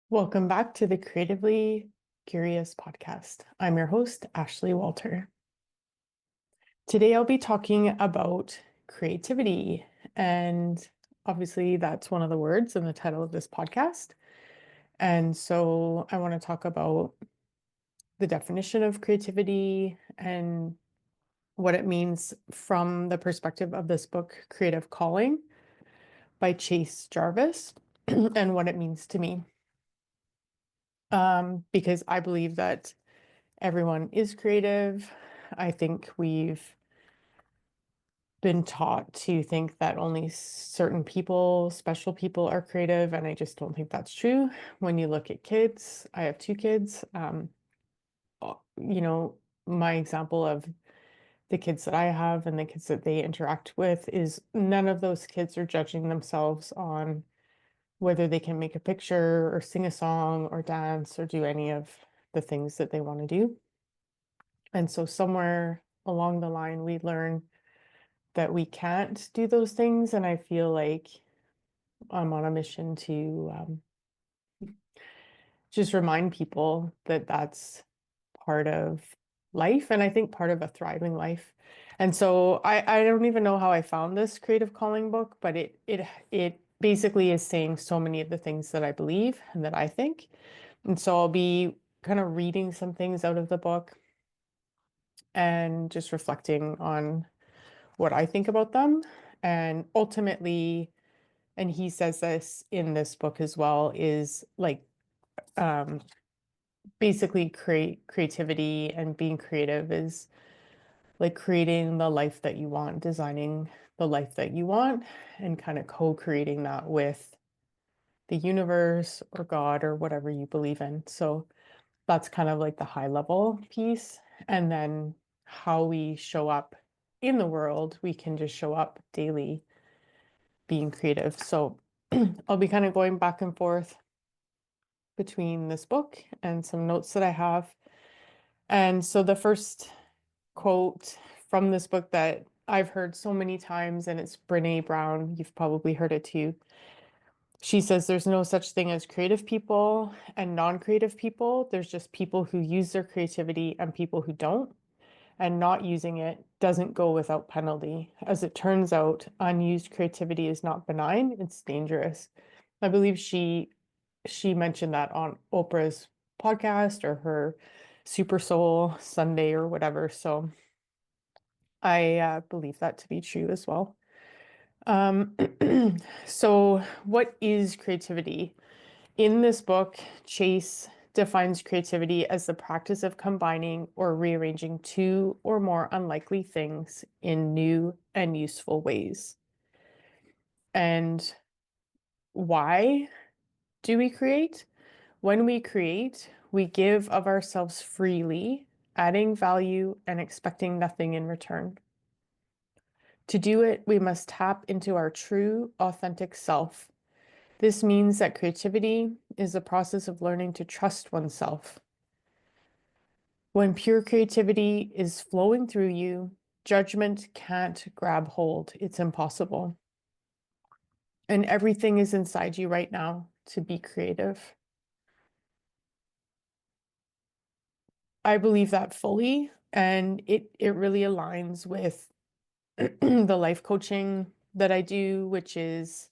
Welcome back to the Creatively Curious podcast. I'm your host, Ashlea Walter. Today I'll be talking about creativity, and obviously that's one of the words in the title of this podcast. And so I want to talk about the definition of creativity and what it means from the perspective of this book, Creative Calling by Chase Jarvis, and what it means to me. Because I believe that everyone is creative. I think we've been taught to think that only certain people, special people, are creative, and I just don't think that's true. When you look at kids, I have two kids. You know, my example of the kids that I have and the kids that they interact with is none of those kids are judging themselves on whether they can make a picture or sing a song or dance or do any of the things that they want to do. And so somewhere along the line, we learn that we can't do those things. And I feel like I'm on a mission to just remind people that that's part of life. And I think part of a thriving life. And so I don't even know how I found this creative calling book, but it basically is saying so many of the things that I believe and that I think. And so I'll be kind of reading some things out of the book and just reflecting on what I think about them. And ultimately, and he says this in this book as well, is like um, basically creativity and being creative is like creating the life that you want, designing the life that you want, and kind of co-creating that with the universe or God or whatever you believe in. So that's kind of like the high level piece. And then how we show up in the world, we can just show up daily being creative. So I'll be kind of going back and forth between this book and some notes that I have. And so the first quote from this book that I've heard so many times, and it's Brene Brown. You've probably heard it too. She says there's no such thing as creative people and non-creative people. There's just people who use their creativity and people who don't. And not using it doesn't go without penalty. As it turns out, unused creativity is not benign, it's dangerous. I believe she mentioned that on Oprah's podcast or her Super Soul Sunday or whatever. So I believe that to be true as well. Um, so what is creativity? In this book, Chase defines creativity as the practice of combining or rearranging two or more unlikely things in new and useful ways. And why do we create? When we create, we give of ourselves freely, adding value and expecting nothing in return. To do it, we must tap into our true, authentic self. This means that creativity is the process of learning to trust oneself. When pure creativity is flowing through you, judgment can't grab hold. It's impossible. And everything is inside you right now to be creative. I believe that fully, and it really aligns with the life coaching that I do, which is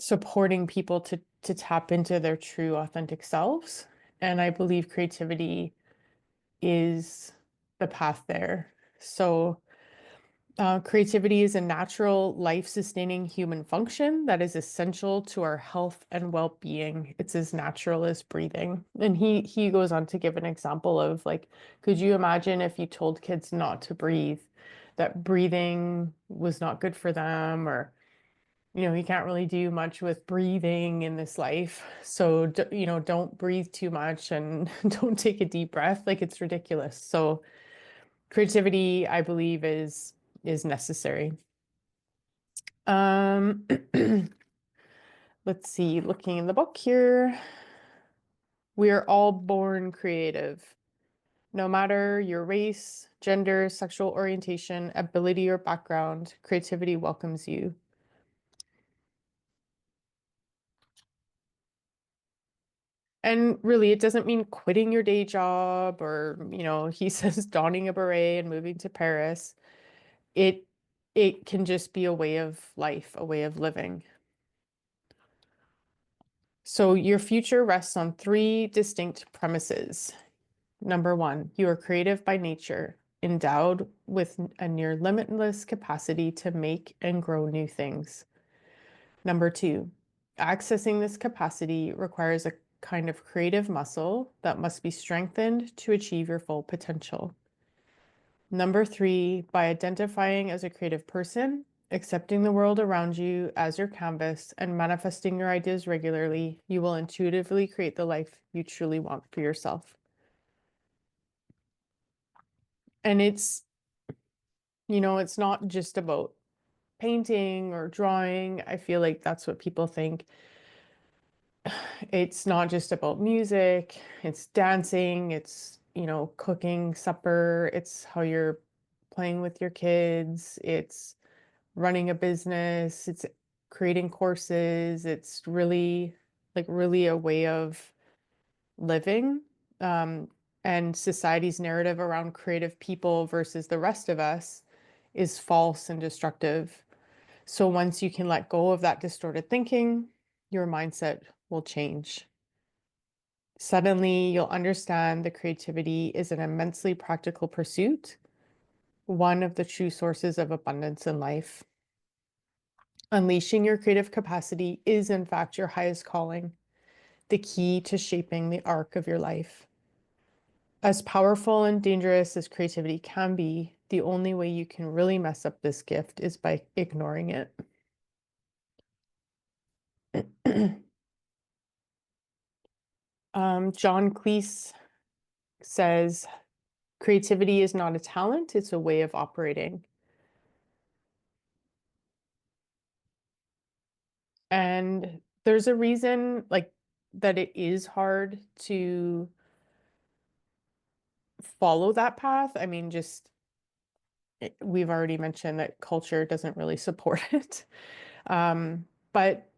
supporting people to tap into their true authentic selves. And I believe creativity is the path there. So creativity is a natural, life-sustaining human function that is essential to our health and well-being. It's as natural as breathing. And he goes on to give an example of like, could you imagine if you told kids not to breathe, that breathing was not good for them, or you can't really do much with breathing in this life. So don't breathe too much and don't take a deep breath. Like it's ridiculous. So creativity, I believe, is necessary. Um, let's see, looking in the book here, we are all born creative. No matter your race, gender, sexual orientation, ability, or background, creativity welcomes you. And really, it doesn't mean quitting your day job or, he says donning a beret and moving to Paris. It it can just be a way of life, a way of living. So your future rests on three distinct premises. Number one, you are creative by nature, endowed with a near limitless capacity to make and grow new things. Number two, accessing this capacity requires a kind of creative muscle that must be strengthened to achieve your full potential. Number three, by identifying as a creative person, accepting the world around you as your canvas, and manifesting your ideas regularly, you will intuitively create the life you truly want for yourself. And it's not just about painting or drawing. I feel like that's what people think. It's not just about music, it's dancing, it's, cooking supper, it's how you're playing with your kids, it's running a business, it's creating courses, it's really a way of living. Um, and society's narrative around creative people versus the rest of us is false and destructive. So once you can let go of that distorted thinking, your mindset will change. Suddenly, you'll understand that creativity is an immensely practical pursuit, one of the true sources of abundance in life. Unleashing your creative capacity is, in fact, your highest calling, the key to shaping the arc of your life. As powerful and dangerous as creativity can be, the only way you can really mess up this gift is by ignoring it. John Cleese says, creativity is not a talent, it's a way of operating. And there's a reason like that it is hard to follow that path. I mean, just we've already mentioned that culture doesn't really support it. But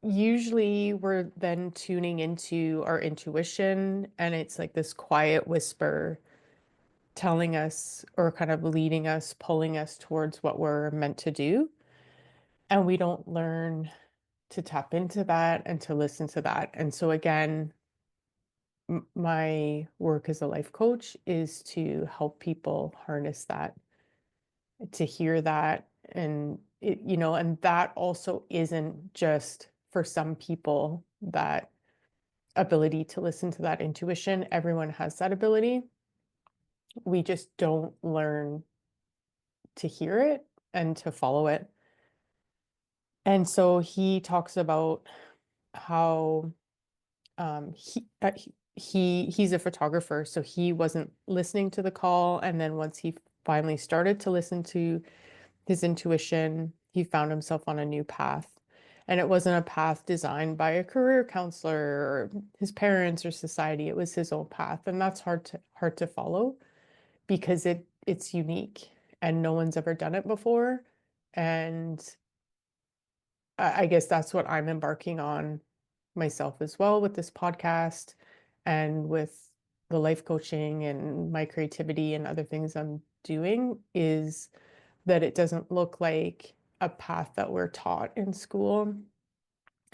usually we're then tuning into our intuition, and it's like this quiet whisper telling us or kind of leading us, pulling us towards what we're meant to do. And we don't learn to tap into that and to listen to that. And so, again, my work as a life coach is to help people harness that, to hear that. And and that also isn't just for some people, that ability to listen to that intuition. Everyone has that ability. We just don't learn to hear it and to follow it. And so he talks about how he's a photographer, so he wasn't listening to the call. And then once he finally started to listen to his intuition, he found himself on a new path. And it wasn't a path designed by a career counselor or his parents or society. It was his own path. And that's hard to follow because it's unique and no one's ever done it before. And I guess that's what I'm embarking on myself as well with this podcast and with the life coaching and my creativity and other things I'm doing, is that it doesn't look like a path that we're taught in school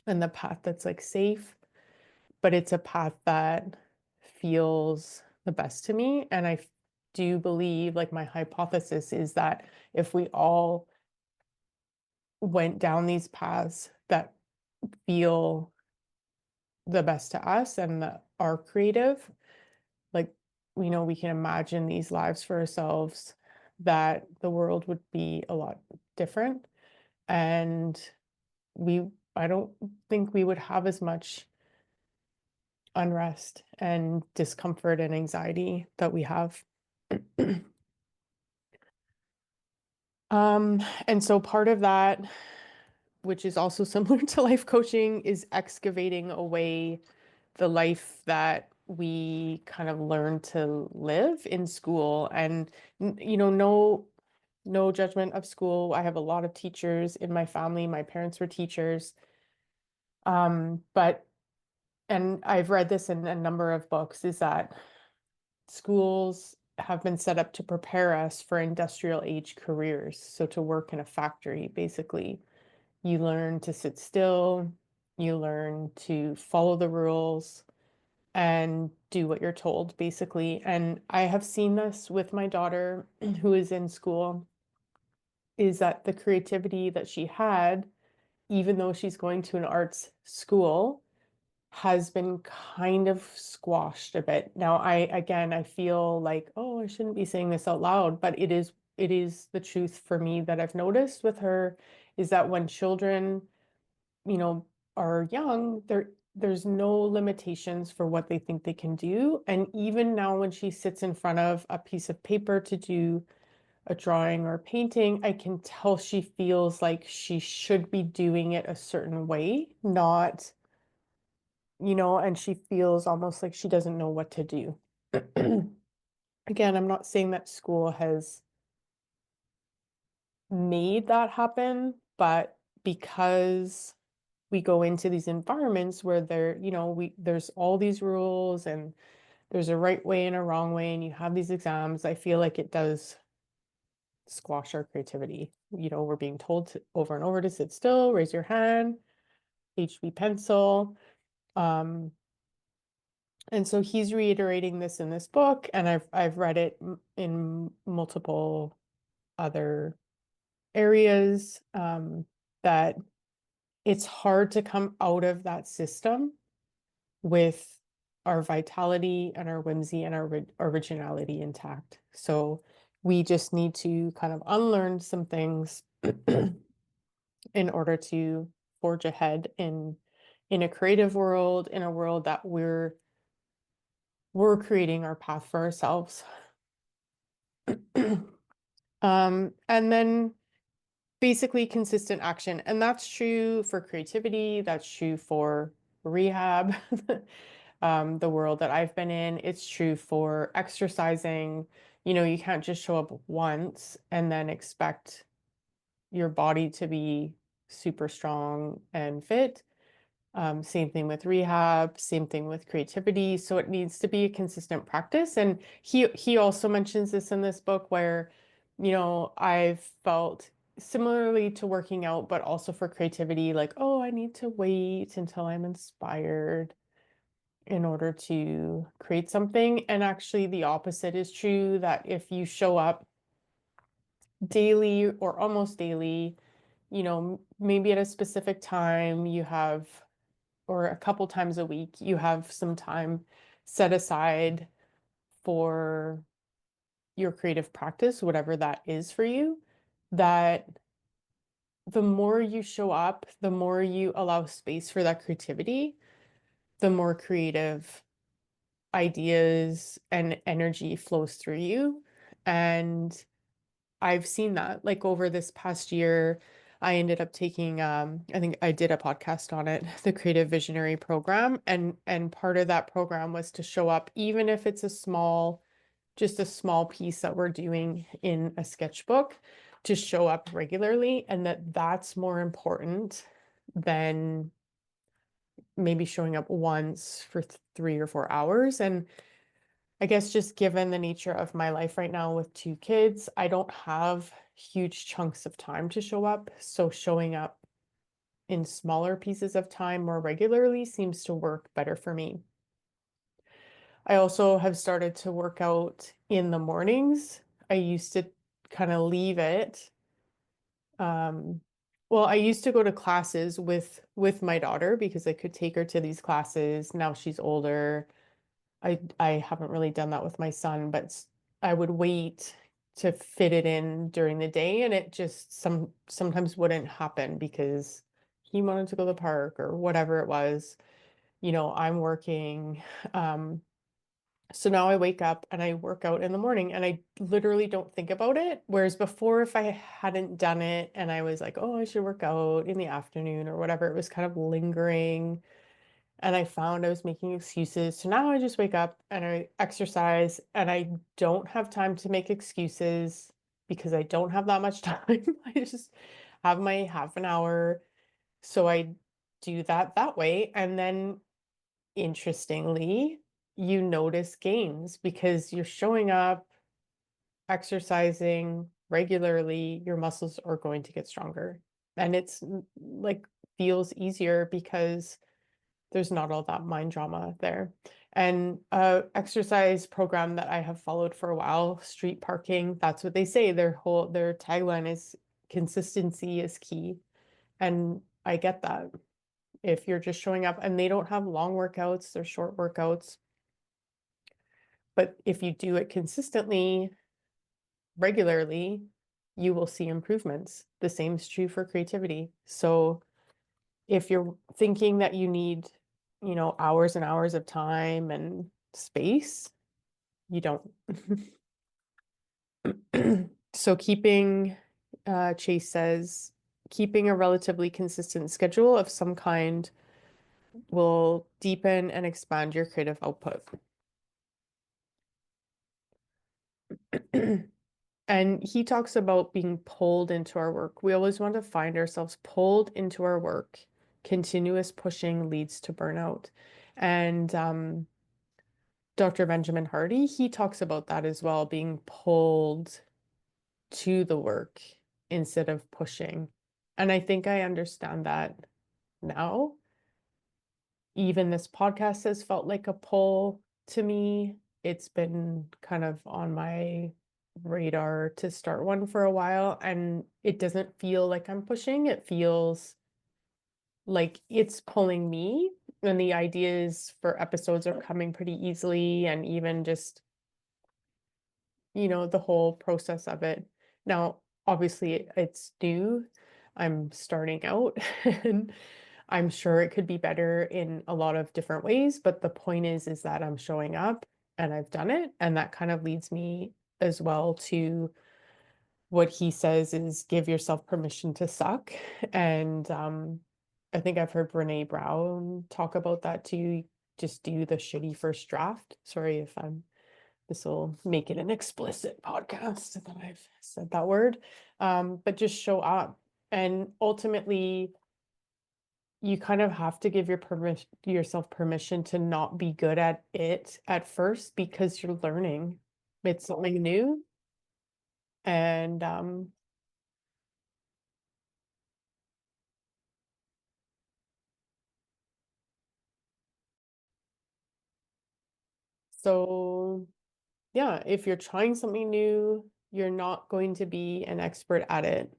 and the path that's like safe, but it's a path that feels the best to me. And I do believe, like, my hypothesis is that if we all went down these paths that feel the best to us and that are creative, like, we can imagine these lives for ourselves, that the world would be a lot different. And I don't think we would have as much unrest and discomfort and anxiety that we have. And so part of that, which is also similar to life coaching, is excavating away the life that we kind of learn to live in school. And no judgment of school. I have a lot of teachers in my family. My parents were teachers. But and I've read this in a number of books, is that schools have been set up to prepare us for industrial age careers. So to work in a factory, basically, you learn to sit still, you learn to follow the rules and do what you're told, basically. And I have seen this with my daughter who is in school, is that the creativity that she had, even though she's going to an arts school, has been kind of squashed a bit. Now, I feel like, oh, I shouldn't be saying this out loud, but it is the truth for me that I've noticed with her, is that when children, you know, are young, there's no limitations for what they think they can do. And even now when she sits in front of a piece of paper to do a drawing or painting, I can tell she feels like she should be doing it a certain way, not, and she feels almost like she doesn't know what to do. Again, I'm not saying that school has made that happen, but because we go into these environments where there's all these rules and there's a right way and a wrong way, and you have these exams, I feel like it does squash our creativity. We're being told over and over to sit still, raise your hand, HB pencil. And so he's reiterating this in this book, and I've read it in multiple other areas, that it's hard to come out of that system with our vitality and our whimsy and our originality intact. So we just need to kind of unlearn some things in order to forge ahead in a creative world, in a world that we're creating our path for ourselves. And then basically consistent action. And that's true for creativity, that's true for rehab, the world that I've been in. It's true for exercising. You can't just show up once and then expect your body to be super strong and fit. Same thing with rehab, same thing with creativity. So it needs to be a consistent practice. And he also mentions this in this book where, I've felt similarly to working out, but also for creativity, like, oh, I need to wait until I'm inspired in order to create something. And actually the opposite is true, that if you show up daily or almost daily, maybe at a specific time you have, or a couple times a week, you have some time set aside for your creative practice, whatever that is for you, that the more you show up, the more you allow space for that creativity, the more creative ideas and energy flows through you. And I've seen that, like, over this past year, I ended up taking, I think I did a podcast on it, the Creative Visionary Program. And part of that program was to show up, even if it's just a small piece that we're doing in a sketchbook, to show up regularly. And that's more important than maybe showing up once for 3 or 4 hours. And I guess just given the nature of my life right now with 2 kids, I don't have huge chunks of time to show up. So showing up in smaller pieces of time more regularly seems to work better for me. I also have started to work out in the mornings. I used to kind of leave it. Um, well, I used to go to classes with my daughter because I could take her to these classes. Now she's older. I haven't really done that with my son, but I would wait to fit it in during the day, and it just sometimes wouldn't happen because he wanted to go to the park or whatever it was. I'm working. So now I wake up and I work out in the morning, and I literally don't think about it. Whereas before, if I hadn't done it and I was like, oh, I should work out in the afternoon or whatever, it was kind of lingering. And I found I was making excuses. So now I just wake up and I exercise, and I don't have time to make excuses because I don't have that much time. I just have my half an hour. So I do that way. And then interestingly, you notice gains because you're showing up, exercising regularly, your muscles are going to get stronger. And it's like feels easier because there's not all that mind drama there. And exercise program that I have followed for a while, street parking, that's what they say. Their tagline is consistency is key. And I get that. If you're just showing up and they don't have long workouts, they're short workouts. But if you do it consistently, regularly, you will see improvements. The same is true for creativity. So if you're thinking that you need, hours and hours of time and space, you don't. So Chase says, keeping a relatively consistent schedule of some kind will deepen and expand your creative output. And he talks about being pulled into our work. We always want to find ourselves pulled into our work. Continuous pushing leads to burnout. And Dr. Benjamin Hardy, he talks about that as well, being pulled to the work instead of pushing. And I think I understand that now. Even this podcast has felt like a pull to me. It's been kind of on my radar to start one for a while, and it doesn't feel like I'm pushing. It feels like it's pulling me, and the ideas for episodes are coming pretty easily, and even just, the whole process of it. Now, obviously, it's new. I'm starting out, and I'm sure it could be better in a lot of different ways, but the point is that I'm showing up and I've done it. And that kind of leads me as well to what he says is give yourself permission to suck. And I think I've heard Brene Brown talk about that too. Just do the shitty first draft. Sorry if this will make it an explicit podcast that I've said that word. But just show up. And ultimately, you kind of have to give yourself permission to not be good at it at first because you're learning. It's something new. And so yeah, if you're trying something new, you're not going to be an expert at it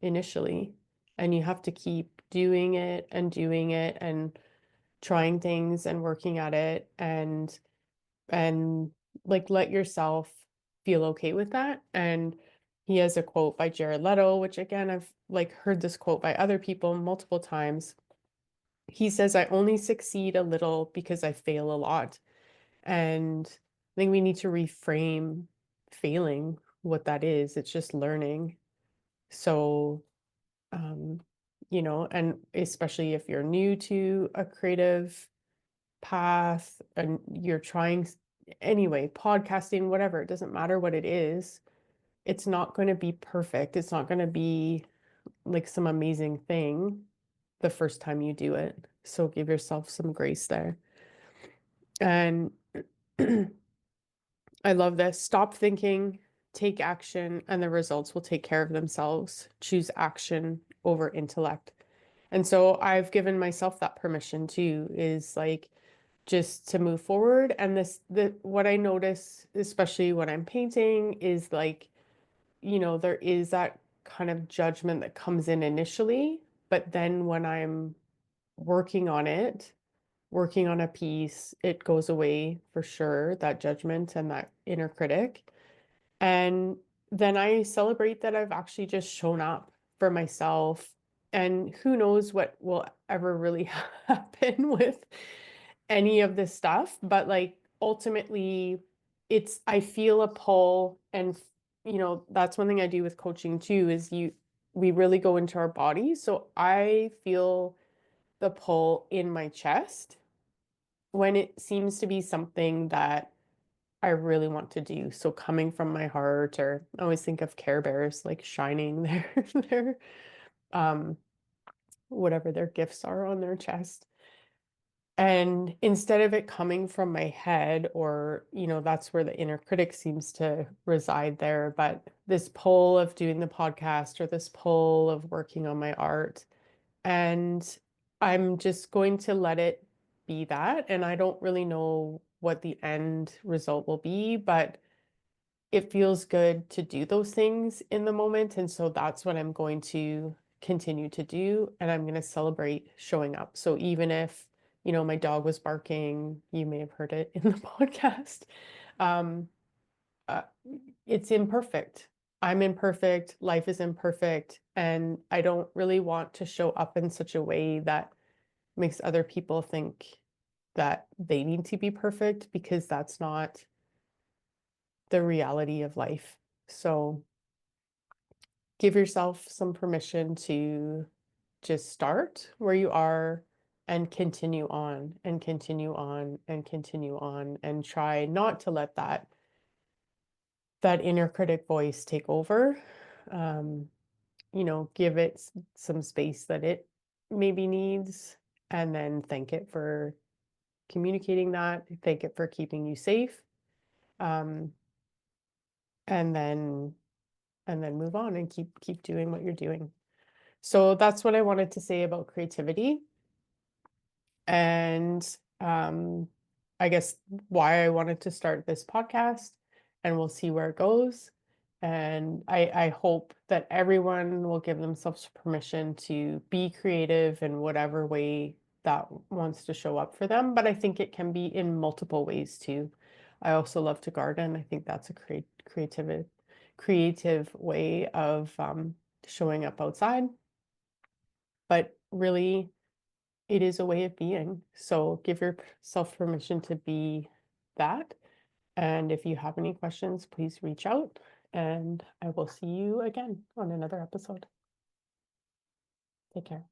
initially. And you have to keep doing it and trying things and working at it and like let yourself feel okay with that. And he has a quote by Jared Leto, which again, I've like heard this quote by other people multiple times. He says, I only succeed a little because I fail a lot. And I think we need to reframe failing what that is. It's just learning. So, um, and especially if you're new to a creative path and you're trying anyway, podcasting, whatever, it doesn't matter what it is. It's not going to be perfect. It's not going to be like some amazing thing the first time you do it. So give yourself some grace there. And I love this. Stop thinking, take action, and the results will take care of themselves. Choose action over intellect. And so I've given myself that permission too, is like just to move forward. And the what I notice, especially when I'm painting, is like, there is that kind of judgment that comes in initially, but then when I'm working on it, working on a piece, it goes away for sure, that judgment and that inner critic. And then I celebrate that I've actually just shown up for myself. And who knows what will ever really happen with any of this stuff. But like ultimately, I feel a pull. And, that's one thing I do with coaching too, is we really go into our bodies. So I feel the pull in my chest when it seems to be something that I really want to do. So coming from my heart, or I always think of Care Bears like shining their um whatever their gifts are on their chest. And instead of it coming from my head, or, that's where the inner critic seems to reside there, but this pull of doing the podcast or this pull of working on my art, and I'm just going to let it be that. And I don't really know what the end result will be, but it feels good to do those things in the moment. And so that's what I'm going to continue to do. And I'm going to celebrate showing up. So even if, my dog was barking, you may have heard it in the podcast. Um, uh, it's imperfect. I'm imperfect. Life is imperfect. And I don't really want to show up in such a way that makes other people think that they need to be perfect, because that's not the reality of life. So give yourself some permission to just start where you are and continue on and continue on and continue on, and try not to let that inner critic voice take over. Um, give it some space that it maybe needs, and then thank it for communicating that, thank it for keeping you safe. Um, and then move on and keep doing what you're doing. So that's what I wanted to say about creativity. And I guess why I wanted to start this podcast, and we'll see where it goes. And I hope that everyone will give themselves permission to be creative in whatever way that wants to show up for them. But I think it can be in multiple ways too. I also love to garden. I think that's a creative way of showing up outside. But really, it is a way of being. So give yourself permission to be that. And if you have any questions, please reach out, and I will see you again on another episode. Take care.